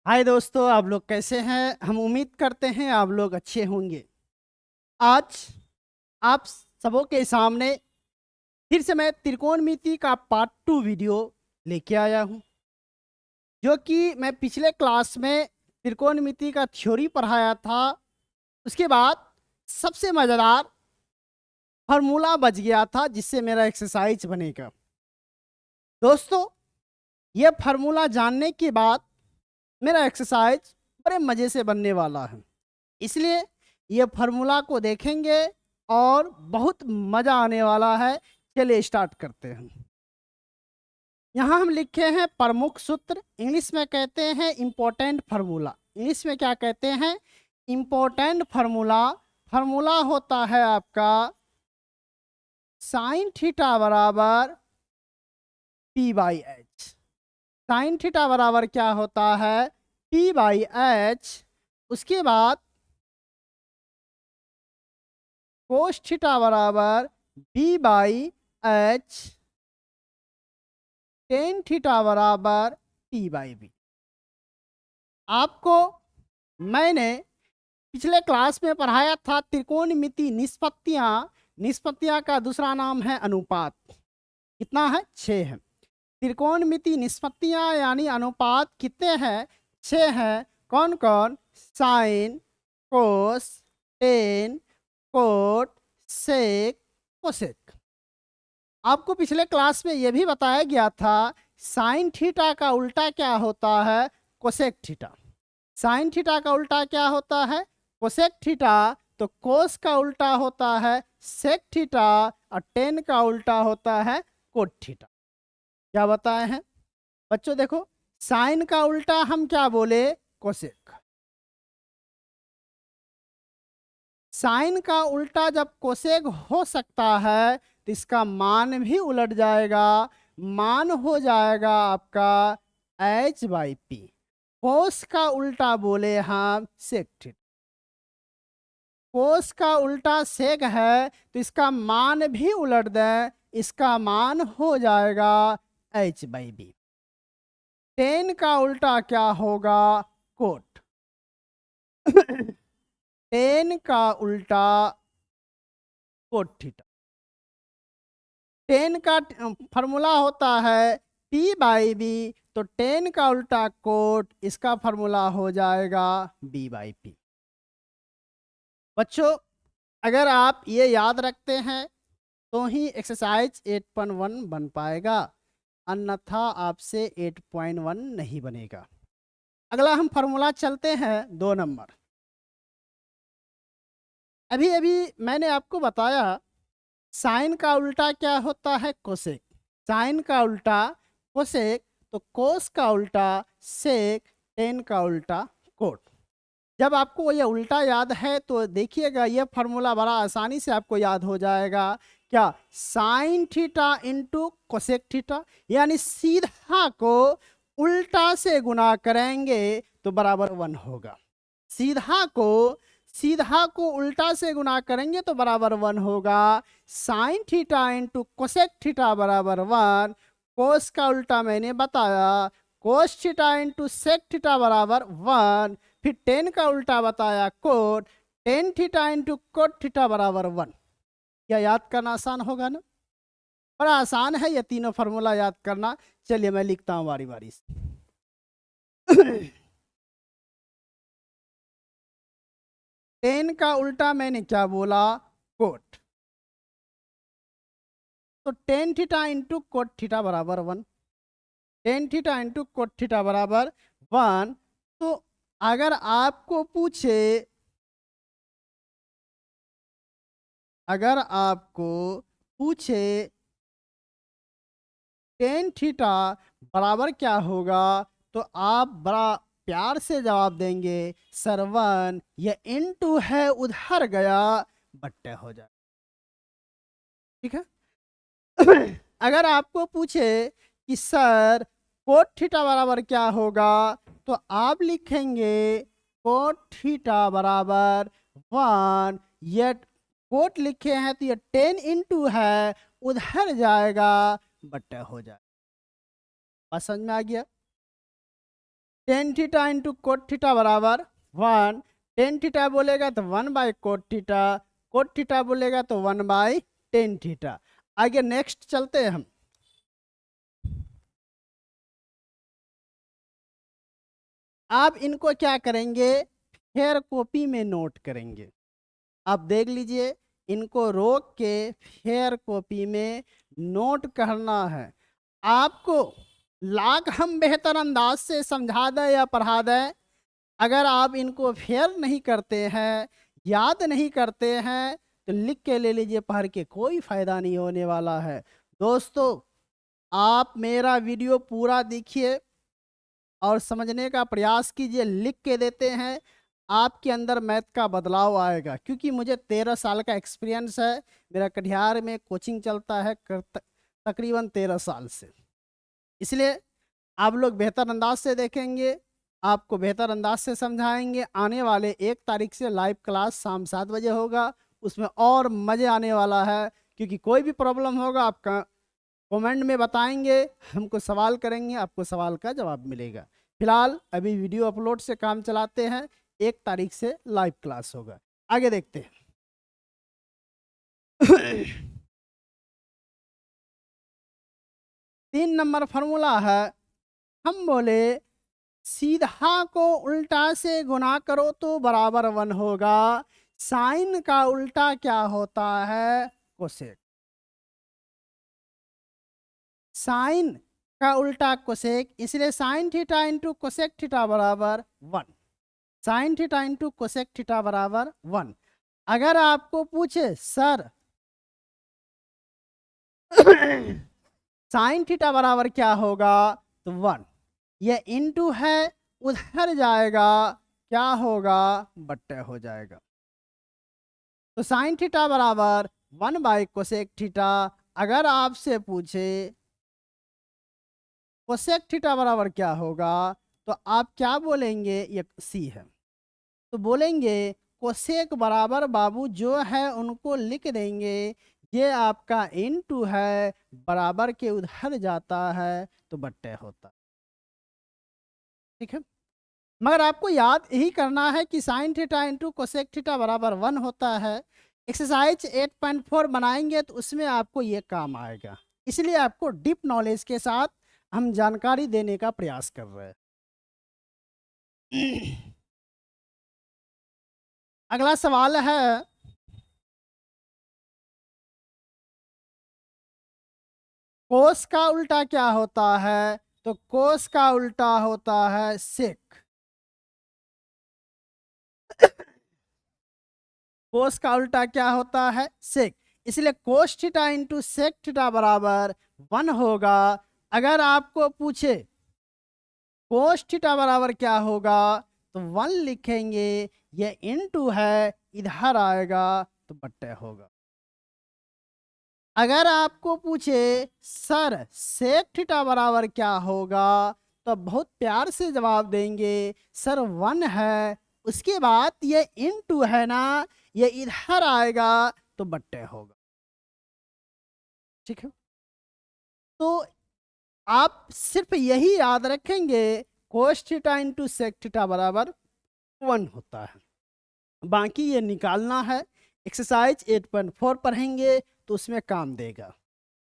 हाय दोस्तों, आप लोग कैसे हैं? हम उम्मीद करते हैं आप लोग अच्छे होंगे। आज आप सबों के सामने फिर से मैं त्रिकोणमिति का पार्ट 2 वीडियो लेके आया हूं, जो कि मैं पिछले क्लास में त्रिकोणमिति का थ्योरी पढ़ाया था। उसके बाद सबसे मज़ेदार फार्मूला बच गया था, जिससे मेरा एक्सरसाइज बनेगा। दोस्तों, ये फार्मूला जानने के बाद मेरा एक्सरसाइज बड़े मज़े से बनने वाला है, इसलिए ये फार्मूला को देखेंगे और बहुत मज़ा आने वाला है। चलिए स्टार्ट करते हैं। यहाँ हम लिखे हैं प्रमुख सूत्र, इंग्लिश में कहते हैं इम्पोर्टेंट फार्मूला। इंग्लिश में क्या कहते हैं? Important formula. फार्मूला होता है आपका साइन थीटा बराबर p by h. Sine theta बराबर क्या होता है? P by h. उसके बाद कोस थीटा बराबर b by h. Tan theta बराबर टी बाई बी। आपको मैंने पिछले क्लास में पढ़ाया था त्रिकोणमिति निष्पत्तियां। निष्पत्तियां का दूसरा नाम है अनुपात। कितना है? 6 है। त्रिकोणमिति निष्पत्तियां यानी अनुपात कितने हैं? 6 हैं। कौन कौन? साइन, कोस, टेन, कोट, सेक, कोसेक। आपको पिछले क्लास में यह भी बताया गया था साइन थीटा का उल्टा क्या होता है? Cosec theta. साइन थीटा का उल्टा क्या होता है? Cosec theta. तो कोस का उल्टा होता है सेक थीटा और टेन का उल्टा होता है कोट थीटा। क्या बताए हैं बच्चों? देखो, साइन का उल्टा हम क्या बोले? कोसेक। साइन का उल्टा जब कोसेक हो सकता है तो इसका मान भी उलट जाएगा। मान हो जाएगा आपका एच बाई पी। कोस का उल्टा बोले हम सेक थीटा। कोस का उल्टा सेक है तो इसका मान भी उलट दें, इसका मान हो जाएगा एच बाई बी। टेन का उल्टा क्या होगा? कोट। टेन का उल्टा कोट थीटा। टेन का फार्मूला होता है पी बाई बी, तो टेन का उल्टा कोट, इसका फार्मूला हो जाएगा बी बाई पी। बच्चों, अगर आप ये याद रखते हैं तो ही एक्सरसाइज 8.1 बन पाएगा, अन्यथा आपसे 8.1 नहीं बनेगा। अगला हम फार्मूला चलते हैं 2 नंबर। अभी अभी मैंने आपको बताया साइन का उल्टा क्या होता है? कोसेक। साइन का उल्टा कोसेक, तो कोस का उल्टा सेक, टेन का उल्टा कोट। जब आपको ये उल्टा याद है तो देखिएगा ये फार्मूला बड़ा आसानी से आपको याद हो जाएगा। क्या? Sign theta into cosec theta, यानी सीधा को उल्टा से गुना करेंगे तो बराबर 1 होगा। सीधा को उल्टा से गुना करेंगे तो बराबर 1 होगा। Sine theta into cosec theta बराबर 1। कोस का उल्टा मैंने बताया, cos theta into sec theta बराबर 1। फिर टेन का उल्टा बताया cot, tan theta into cot theta बराबर 1। क्या याद करना आसान होगा ना? बड़ा आसान है ये तीनों फार्मूला याद करना। चलिए मैं लिखता हूं बारी बारी से। टेन का उल्टा मैंने क्या बोला? कोट। तो ten theta into cot theta बराबर 1। Tan theta into cot theta बराबर 1। तो अगर आपको पूछे टेन थीटा बराबर क्या होगा, तो आप बड़ा प्यार से जवाब देंगे सर 1। ये इनटू है, उधर गया बट्टे हो जाए। ठीक है। अगर आपको पूछे कि सर कोट थीटा बराबर क्या होगा, तो आप लिखेंगे कोट थीटा बराबर 1। ये कोट लिखे हैं तो ये 10 इंटू है, उधर जाएगा बट्टा हो जाए। बात समझ में आ गया? Ten theta into cot theta बराबर 1। टेन थीटा बोलेगा तो 1/कोट थीटा, कोट थीटा बोलेगा तो 1/टेन थीटा। आगे नेक्स्ट चलते हैं हम। आप इनको क्या करेंगे, फेयर कॉपी में नोट करेंगे। आप देख लीजिए, इनको रोक के फेयर कॉपी में नोट करना है। आपको लाख हम बेहतर अंदाज से समझा दें या पढ़ा दें, अगर आप इनको फेयर नहीं करते हैं, याद नहीं करते हैं, तो लिख के ले लीजिए, पढ़ के कोई फायदा नहीं होने वाला है। दोस्तों, आप मेरा वीडियो पूरा देखिए और समझने का प्रयास कीजिए। लिख के देते हैं, आपके अंदर मैथ का बदलाव आएगा, क्योंकि मुझे 13 साल का एक्सपीरियंस है। मेरा कटिहार में कोचिंग चलता है तकरीबन 13 साल से। इसलिए आप लोग बेहतर अंदाज से देखेंगे, आपको बेहतर अंदाज से समझाएंगे। आने वाले 1 तारीख से लाइव क्लास शाम 7 बजे होगा, उसमें और मज़े आने वाला है। क्योंकि कोई भी प्रॉब्लम होगा आपका कमेंट में बताएंगे, हमको सवाल करेंगे, आपको सवाल का जवाब मिलेगा। फिलहाल अभी वीडियो अपलोड से काम चलाते हैं, 1 तारीख से लाइव क्लास होगा। आगे देखते हैं। 3 नंबर फॉर्मूला है, हम बोले सीधा को उल्टा से गुना करो तो बराबर 1 होगा। साइन का उल्टा क्या होता है, कोसेक। साइन का उल्टा कोसेक, इसलिए sign theta into cosec theta बराबर 1। Sign theta into cosec theta बराबर 1। अगर आपको पूछे सर साइन थीटा बराबर क्या होगा, तो 1। यह इंटू है, उधर जाएगा, क्या होगा, बट्टे हो जाएगा। तो साइन थीटा बराबर 1/कोसेक थीटा। अगर आपसे पूछे कोसेक थीटा बराबर क्या होगा, तो आप क्या बोलेंगे, ये सी है, तो बोलेंगे कोसेक बराबर बाबू जो है उनको लिख देंगे, ये आपका इनटू है, बराबर के उधर जाता है तो बट्टे होता। ठीक है, मगर आपको याद यही करना है कि sign theta into cosec theta बराबर 1 होता है। एक्सरसाइज 8.4 बनाएंगे तो उसमें आपको ये काम आएगा, इसलिए आपको डीप नॉलेज के साथ हम जानकारी देने का प्रयास कर रहे हैं। अगला सवाल है, कोस का उल्टा क्या होता है, तो कोस का उल्टा होता है सेक। कोस का उल्टा क्या होता है, सेक। इसलिए cos theta into sec theta बराबर 1 होगा। अगर आपको पूछे कोस थीटा बराबर क्या होगा, तो 1 लिखेंगे, ये इनटू है, इधर आएगा तो बट्टे होगा। अगर आपको पूछे सर सेक थीटा बराबर क्या होगा, तो बहुत प्यार से जवाब देंगे सर 1 है, उसके बाद ये इनटू है ना, ये इधर आएगा तो बट्टे होगा। ठीक है, तो आप सिर्फ यही याद रखेंगे, cos theta into sec theta बराबर 1 होता है। बाकी ये निकालना है, एक्सरसाइज 8.4 पढ़ेंगे तो उसमें काम देगा।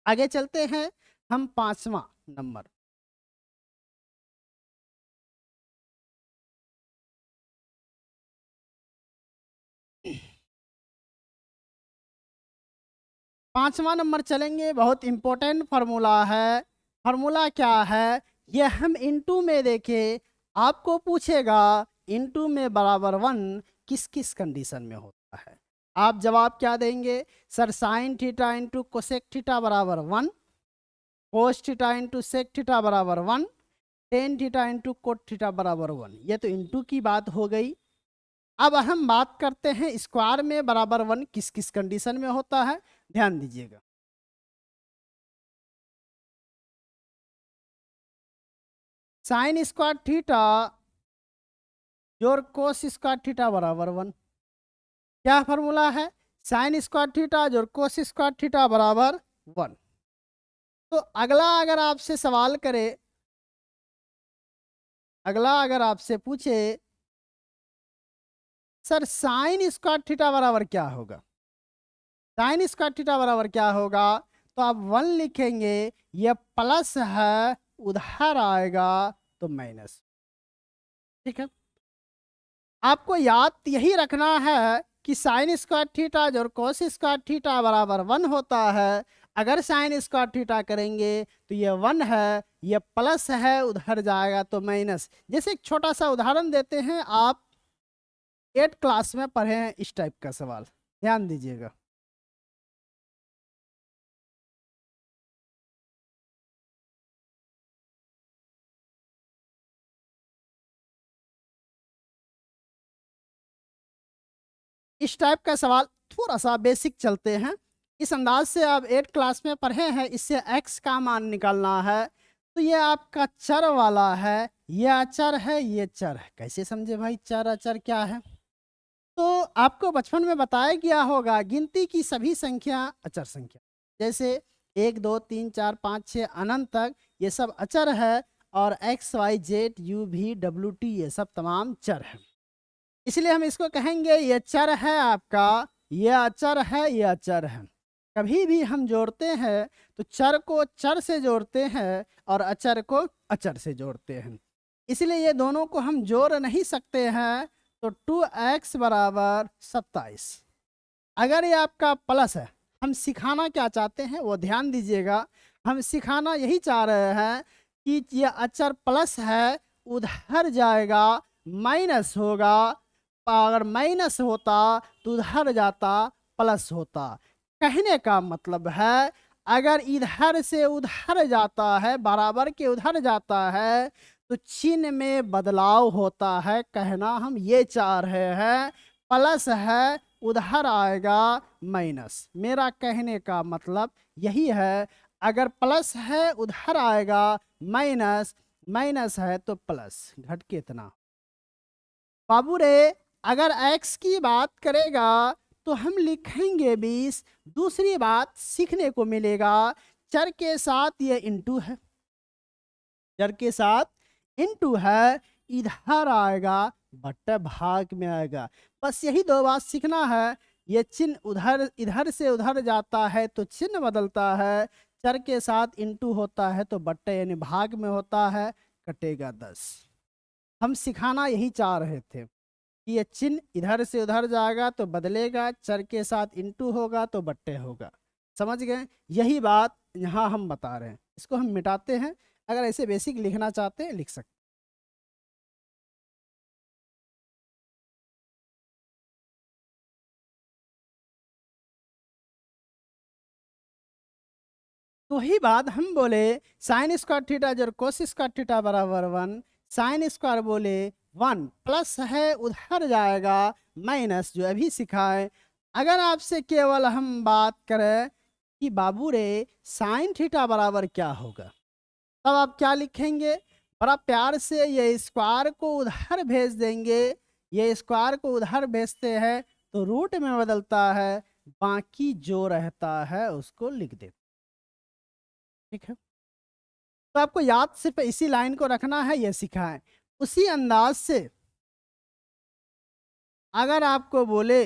आगे चलते हैं हम 5वां नंबर। पांचवा नंबर चलेंगे, बहुत इंपॉर्टेंट फार्मूला है। फार्मूला क्या है, ये हम इनटू में देखें, आपको पूछेगा इनटू में बराबर 1 किस किस कंडीशन में होता है। आप जवाब क्या देंगे, sir sine theta into cosec theta बराबर 1, cos theta into sec theta बराबर 1, tan theta into cot theta बराबर 1। ये तो इंटू की बात हो गई। अब हम बात करते हैं स्क्वायर में बराबर 1 किस किस कंडीशन में होता है, ध्यान दीजिएगा। साइन स्क्वायर थीटा जोड़ कोस स्क्वायर थीटा बराबर 1। क्या फॉर्मूला है, साइन स्क्वायर थीटा जोड़ कोस स्क्वायर थीटा बराबर 1। तो अगला अगर आपसे सवाल करे अगला अगर आपसे पूछे सर साइन स्क्वायर थीटा बराबर क्या होगा, साइन स्क्वायर थीटा बराबर क्या होगा, तो आप 1 लिखेंगे, ये प्लस है, उधर आएगा तो माइनस। ठीक है, आपको याद यही रखना है कि साइन स्क्वायर थीटा और कोस स्क्वायर थीटा बराबर 1 होता है। अगर साइन स्क्वायर थीटा करेंगे तो ये 1 है, ये प्लस है, उधर जाएगा तो माइनस। जैसे एक छोटा सा उदाहरण देते हैं, आप 8 क्लास में पढ़े हैं इस टाइप का सवाल, ध्यान दीजिएगा। इस टाइप का सवाल थोड़ा सा बेसिक चलते हैं, इस अंदाज से आप 8 क्लास में पढ़े हैं। इससे x का मान निकालना है, तो ये आपका चर वाला है, ये अचर है, ये चर है। कैसे समझे भाई चर अचर क्या है? तो आपको बचपन में बताया गया होगा गिनती की सभी संख्या अचर संख्या, जैसे 1 2 3 4 5 6 अनंत तक ये सब अचर है, और x y z u v w t ये सब तमाम चर है। इसलिए हम इसको कहेंगे ये चर है आपका, ये अचर है, ये अचर है। कभी भी हम जोड़ते हैं तो चर को चर से जोड़ते हैं और अचर को अचर से जोड़ते हैं, इसलिए ये दोनों को हम जोड़ नहीं सकते हैं। तो 2x बराबर 27। अगर ये आपका प्लस है, हम सिखाना क्या चाहते हैं वो ध्यान दीजिएगा। हम सिखाना यही चाह रहे हैं कि ये अचर प्लस है, उधर जाएगा माइनस होगा, अगर माइनस होता तो उधर जाता प्लस होता। कहने का मतलब है अगर इधर से उधर जाता है, बराबर के उधर जाता है, तो चिन्ह में बदलाव होता है। कहना हम ये चाह रहे हैं, प्लस है, उधर आएगा माइनस। मेरा कहने का मतलब यही है, अगर प्लस है उधर आएगा माइनस, माइनस है तो प्लस। घट के इतना बाबू रे, अगर x की बात करेगा तो हम लिखेंगे 20। दूसरी बात सीखने को मिलेगा, चर के साथ ये इंटू है, चर के साथ इंटू है, इधर आएगा बट्टा भाग में आएगा। बस यही दो बात सीखना है। ये चिन्ह उधर इधर से उधर जाता है तो चिन्ह बदलता है, चर के साथ इंटू होता है तो बट्टे यानी भाग में होता है, कटेगा 10। हम सिखाना यही चाह रहे थे कि ये चिन्ह इधर से उधर जाएगा तो बदलेगा, चर के साथ इंटू होगा तो बट्टे होगा। समझ गए? यही बात यहाँ हम बता रहे हैं। इसको हम मिटाते हैं, अगर ऐसे बेसिक लिखना चाहते हैं लिख सकते। तो वही बात हम बोले साइन स्क्वायर थीटा जो कोस स्क्वायर थीटा बराबर 1, साइन स्क्वायर बोले 1 प्लस है, उधर जाएगा माइनस, जो अभी सिखाए। अगर आपसे केवल हम बात करें कि बाबू रे साइन थीटा बराबर क्या होगा, तब आप क्या लिखेंगे? बड़ा प्यार से ये स्क्वायर को उधर भेज देंगे, ये स्क्वायर को उधर भेजते हैं तो रूट में बदलता है, बाकी जो रहता है उसको लिख देते। ठीक है, तो आपको याद सिर्फ इसी लाइन को रखना है, ये सिखाएं। उसी अंदाज से अगर आपको बोले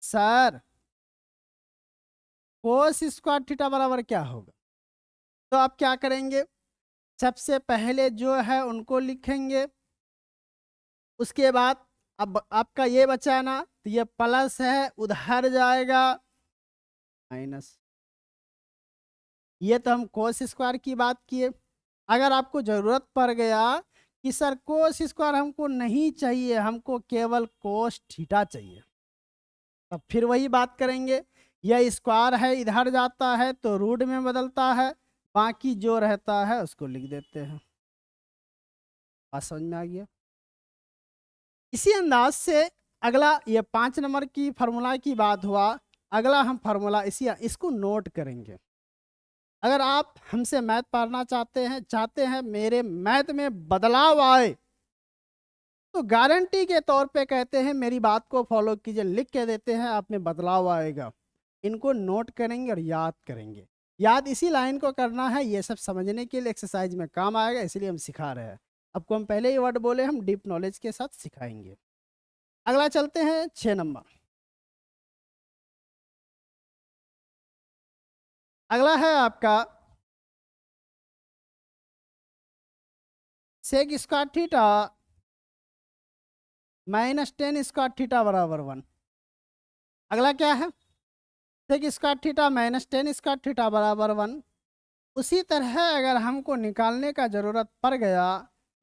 सर कोस स्क्वायर थीटा बराबर क्या होगा, तो आप क्या करेंगे? सबसे पहले जो है उनको लिखेंगे, उसके बाद अब आपका ये बचा ना, तो ये प्लस है, उधर जाएगा माइनस। ये तो हम कोस स्क्वायर की बात किए। अगर आपको जरूरत पड़ गया कि सर कोस स्क्वायर हमको नहीं चाहिए, हमको केवल कोस थीटा चाहिए, तब फिर वही बात करेंगे। यह स्क्वायर है, इधर जाता है तो रूट में बदलता है, बाकी जो रहता है उसको लिख देते हैं। बात समझ में आ गया? इसी अंदाज से अगला ये 5 नंबर की फार्मूला की बात हुआ। अगला हम फार्मूला इसको नोट करेंगे। अगर आप हमसे मैथ पढ़ना चाहते हैं मेरे मैथ में बदलाव आए, तो गारंटी के तौर पे कहते हैं मेरी बात को फॉलो कीजिए, लिख के देते हैं आप में बदलाव आएगा। इनको नोट करेंगे और याद करेंगे। याद इसी लाइन को करना है, ये सब समझने के लिए एक्सरसाइज में काम आएगा, इसलिए हम सिखा रहे हैं। आपको हम पहले ही वर्ड बोले, हम डीप नॉलेज के साथ सिखाएंगे। अगला चलते हैं 6 नंबर। अगला है आपका sec square theta -10 square theta बराबर 1। अगला क्या है? Sec square theta -10 square theta बराबर 1। उसी तरह अगर हमको निकालने का ज़रूरत पड़ गया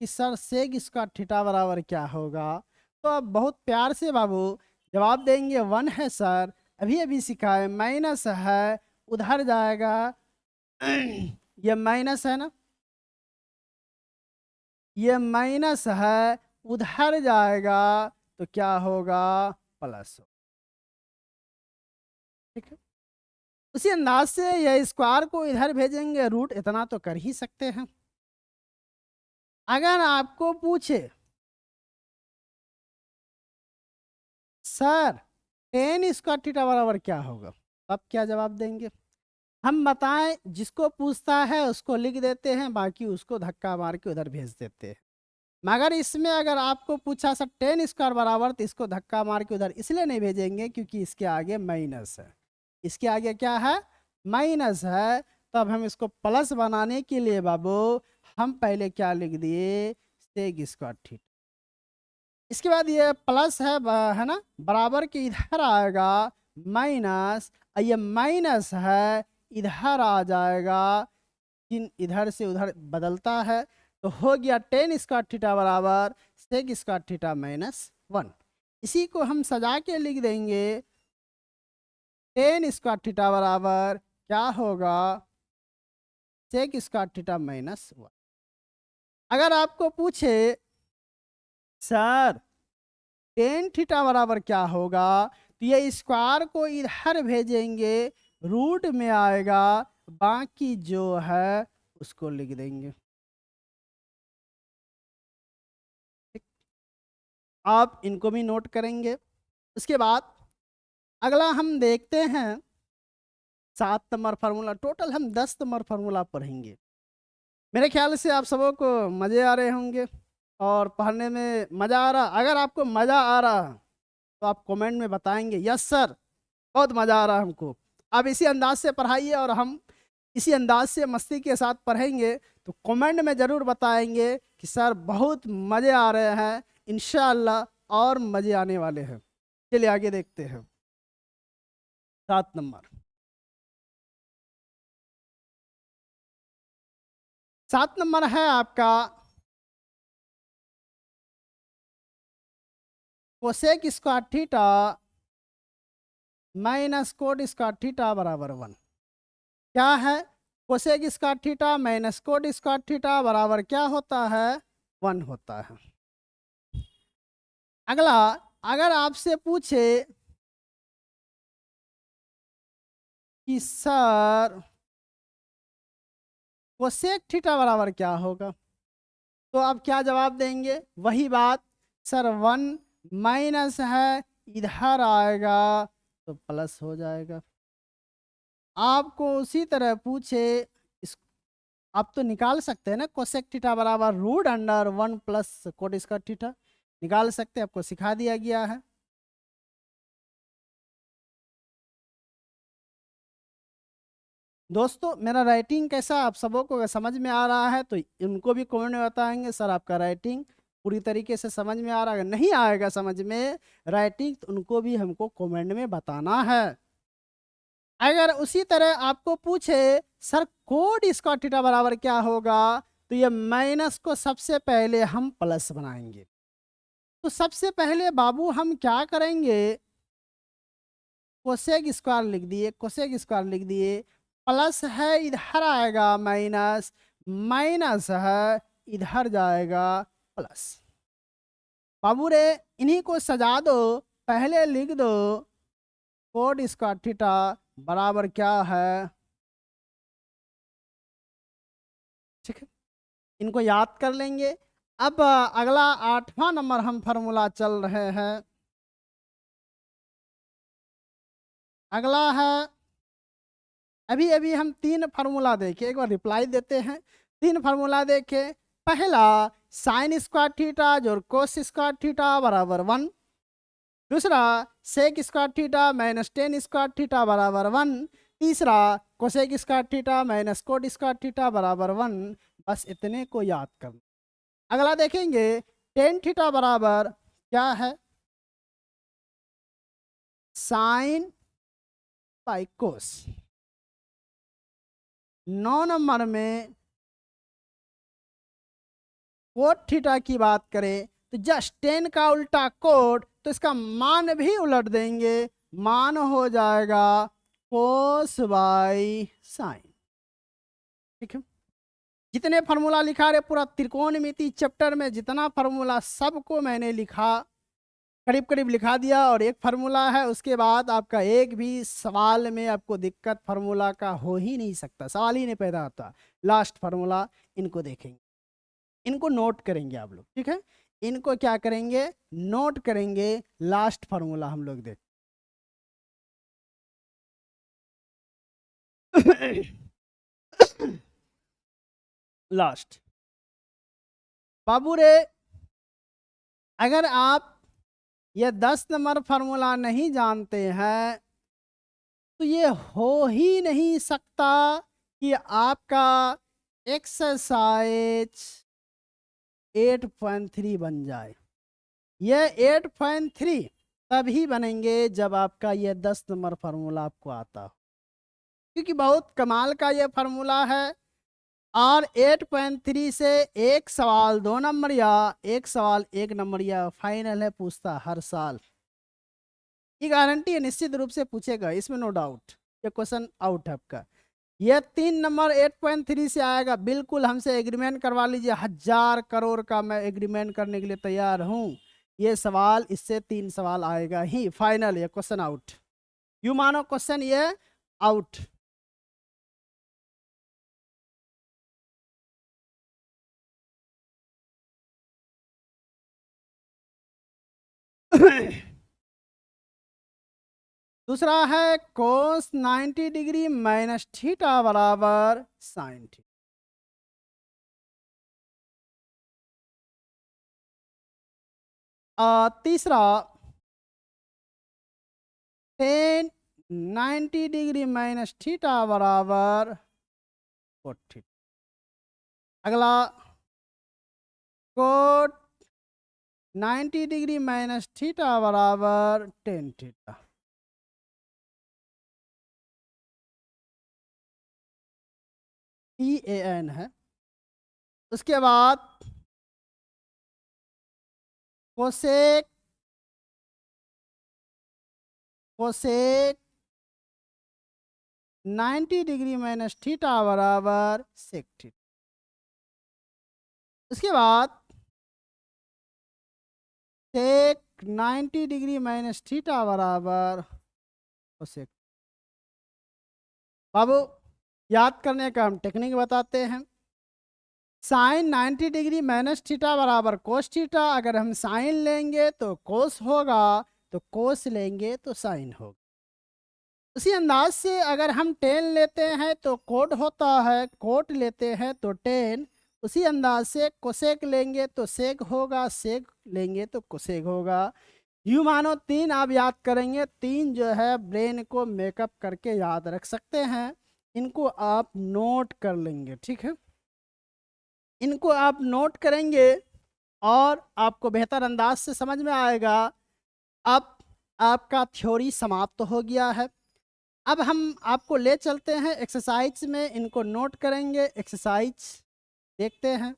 कि सर सेक स्क्वायर थीटा बराबर क्या होगा, तो आप बहुत प्यार से बाबू जवाब देंगे 1 है सर, अभी अभी सिखाए, माइनस है उधर जाएगा ये माइनस है ना, ये माइनस है उधर जाएगा तो क्या होगा? प्लस हो। ठीक है, उसी अंदाज से ये स्क्वायर को इधर भेजेंगे, रूट इतना तो कर ही सकते हैं। अगर आपको पूछे सर टेन स्क्वायर थीटा बराबर क्या होगा, तब क्या जवाब देंगे? हम बताएं, जिसको पूछता है उसको लिख देते हैं, बाकी उसको धक्का मार के उधर भेज देते हैं। मगर इसमें अगर आपको पूछा सर टेन स्क्वायर बराबर, तो इसको धक्का मार के उधर इसलिए नहीं भेजेंगे क्योंकि इसके आगे माइनस है। इसके आगे क्या है? माइनस है। तब हम इसको प्लस बनाने के लिए बाबू हम पहले क्या लिख दिए? Sec square theta. इसके बाद ये प्लस है ना, बराबर के इधर आएगा माइनस, ये माइनस है इधर आ जाएगा, किन इधर से उधर बदलता है, तो हो गया टेन स्क्वायर थीटा बराबर सेक स्क्वायर थीटा -1। इसी को हम सजा के लिख देंगे, टेन स्क्वायर थीटा बराबर क्या होगा? Sec square theta -1। अगर आपको पूछे सर टेन थीटा बराबर क्या होगा, तो ये स्क्वायर को इधर भेजेंगे, रूट में आएगा, बाकी जो है उसको लिख देंगे। ठीक? आप इनको भी नोट करेंगे। उसके बाद अगला हम देखते हैं 7 नंबर फार्मूला। टोटल हम 10 नंबर फार्मूला पढ़ेंगे। मेरे ख्याल से आप सबों को मज़े आ रहे होंगे और पढ़ने में मज़ा आ रहा। अगर आपको मज़ा आ रहा तो आप कमेंट में बताएंगे यस सर बहुत मज़ा आ रहा है हमको। आप इसी अंदाज से पढ़ाइए और हम इसी अंदाज से मस्ती के साथ पढ़ेंगे, तो कमेंट में ज़रूर बताएंगे कि सर बहुत मज़े आ रहे हैं, इंशाअल्लाह और मज़े आने वाले हैं। चलिए आगे देखते हैं 7 नंबर। 7 नंबर है आपका cosec square theta minus cot square theta बराबर 1। क्या है? Cosec square theta minus cot square theta बराबर क्या होता है? 1 होता है। अगला, अगर आपसे पूछे कि सर कोसेक थीटा बराबर क्या होगा, तो आप क्या जवाब देंगे? वही बात, सर 1 माइनस है इधर आएगा तो प्लस हो जाएगा। आपको उसी तरह पूछे, इस आप तो निकाल सकते हैं ना, कोसेक थीटा बराबर root under 1 plus cot square theta निकाल सकते हैं, आपको सिखा दिया गया है। दोस्तों मेरा राइटिंग कैसा आप सबों को अगर समझ में आ रहा है तो उनको भी कमेंट में बताएंगे सर आपका राइटिंग पूरी तरीके से समझ में आ रहा है। अगर नहीं आएगा समझ में राइटिंग तो उनको भी हमको कमेंट में बताना है। अगर उसी तरह आपको पूछे सर कोड स्क्वायर थीटा बराबर क्या होगा, तो ये माइनस को सबसे पहले हम प्लस बनाएंगे। तो सबसे पहले बाबू हम क्या करेंगे? कोसेक स्क्वायर लिख दिए, कोसेक स्क्वायर लिख दिए, प्लस है इधर आएगा माइनस, माइनस है इधर जाएगा प्लस। बाबू रे इन्हीं को सजा दो, पहले लिख दो कोड स्क्वायर थीटा बराबर क्या है। ठीक है, इनको याद कर लेंगे। अब अगला 8वां नंबर हम फार्मूला चल रहे हैं। अगला है, अभी अभी हम 3 फार्मूला देखे, एक बार रिप्लाई देते हैं। 3 फार्मूला देखे। पहला साइन स्क्वायर थीटा जोड़ कोस स्क्वायर थीटा बराबर 1। दूसरा sec square theta minus tan square theta बराबर 1। तीसरा cosec square theta minus cot square theta बराबर 1। बस इतने को याद करना। अगला देखेंगे टेन थीटा बराबर क्या है, साइन बाई कोस। 9 नंबर में कोट थीटा की बात करें तो जस्ट टेन का उल्टा कोट, तो इसका मान भी उलट देंगे, मान हो जाएगा कोस बाई साइन। ठीक है, जितने फार्मूला लिखा रहे पूरा त्रिकोणमिति चैप्टर में जितना फार्मूला सबको मैंने लिखा, करीब करीब लिखा दिया। और एक फार्मूला है, उसके बाद आपका एक भी सवाल में आपको दिक्कत फार्मूला का हो ही नहीं सकता, सवाल ही नहीं पैदा होता। लास्ट फार्मूला इनको देखेंगे, इनको नोट करेंगे आप लोग। ठीक है, इनको क्या करेंगे, नोट करेंगे। लास्ट फार्मूला हम लोग देख लास्ट बाबू रे, अगर आप ये 10 नंबर फार्मूला नहीं जानते हैं तो ये हो ही नहीं सकता कि आपका एक्सरसाइज 8.3 बन जाए। ये 8.3 तभी बनेंगे जब आपका ये 10 नंबर फार्मूला आपको आता हो, क्योंकि बहुत कमाल का ये फार्मूला है। और 8.3 से एक सवाल 2 नंबर या एक सवाल 1 नंबर या फाइनल है, पूछता हर साल। ये गारंटी है, निश्चित रूप से पूछेगा, इसमें नो डाउट। ये क्वेश्चन आउट है आपका। ये 3 नंबर 8.3 से आएगा, बिल्कुल हमसे एग्रीमेंट करवा लीजिए, 1000 करोड़ का मैं एग्रीमेंट करने के लिए तैयार हूँ। ये सवाल इससे 3 सवाल आएगा ही, फाइनल। ये क्वेश्चन आउट, यू मानो क्वेश्चन ये आउट। दूसरा है कोस 90 डिग्री माइनस थीटा बराबर साइन थीटा। तीसरा टेन 90 डिग्री माइनस थीटा बराबर कोट थीटा। अगला कोट 90 डिग्री माइनस थीटा बराबर टेन थीटा। TAN है। उसके बाद cosec cosec 90 degree minus theta बराबर सेक थीटा। उसके बाद सेक 90 डिग्री माइनस थीटा बराबर कोसेक। बाबू याद करने का हम टेक्निक बताते हैं। साइन 90 डिग्री माइनस थीटा बराबर कोस थीटा। अगर हम साइन लेंगे तो कोस होगा, तो कोस लेंगे तो साइन होगा। उसी अंदाज से अगर हम टेन लेते हैं तो कोट होता है, कोट लेते हैं तो टेन। उसी अंदाज से कोसेक लेंगे तो सेक होगा, सेक लेंगे तो कोसेक होगा। यूँ मानो 3 आप याद करेंगे, 3 जो है ब्रेन को मेकअप करके याद रख सकते हैं। इनको आप नोट कर लेंगे। ठीक है, इनको आप नोट करेंगे और आपको बेहतर अंदाज से समझ में आएगा। अब आपका थ्योरी समाप्त हो गया है। अब हम आपको ले चलते हैं एक्सरसाइज में, इनको नोट करेंगे, एक्सरसाइज देखते हैं।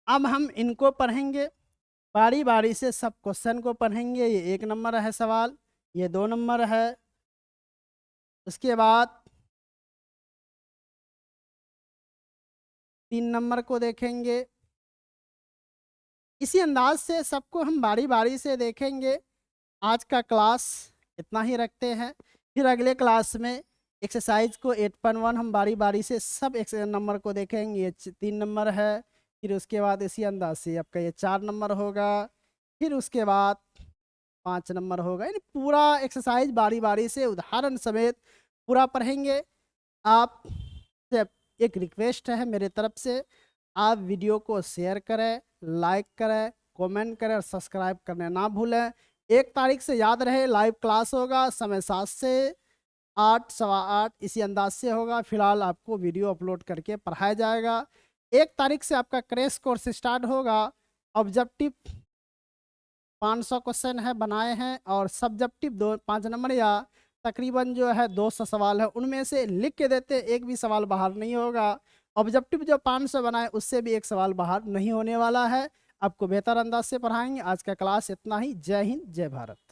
अब हम इनको पढ़ेंगे, बारी बारी से सब क्वेश्चन को पढ़ेंगे। ये 1 नंबर है सवाल, ये 2 नंबर है। उसके बाद 3 नंबर को देखेंगे। इसी अंदाज से सबको हम बारी बारी से देखेंगे। आज का क्लास इतना ही रखते हैं, फिर अगले क्लास में एक्सरसाइज को 8.1 हम बारी बारी से सब एक नंबर को देखेंगे। ये 3 नंबर है, फिर उसके बाद इसी अंदाज से आपका ये 4 नंबर होगा, फिर उसके बाद 5 नंबर होगा। यानी पूरा एक्सरसाइज बारी बारी से उदाहरण समेत पूरा पढ़ेंगे। आप से एक रिक्वेस्ट है मेरे तरफ से, आप वीडियो को शेयर करें, लाइक करें, कमेंट करें और सब्सक्राइब करने ना भूलें। 1 तारीख से याद रहे लाइव क्लास होगा, समय 7 से 8, सवा 8 इसी अंदाज से होगा। फिलहाल आपको वीडियो अपलोड करके पढ़ाया जाएगा। 1 तारीख से आपका क्रैश कोर्स स्टार्ट होगा। ऑब्जेक्टिव 500 क्वेश्चन है बनाए हैं, और सब्जेक्टिव 5 नंबर या तकरीबन जो है 200 सवाल है, उनमें से लिख के देते, एक भी सवाल बाहर नहीं होगा। ऑब्जेक्टिव जो 500 बनाए उससे भी एक सवाल बाहर नहीं होने वाला है। आपको बेहतर अंदाज से पढ़ाएंगे। आज का क्लास इतना ही। जय हिंद, जय भारत।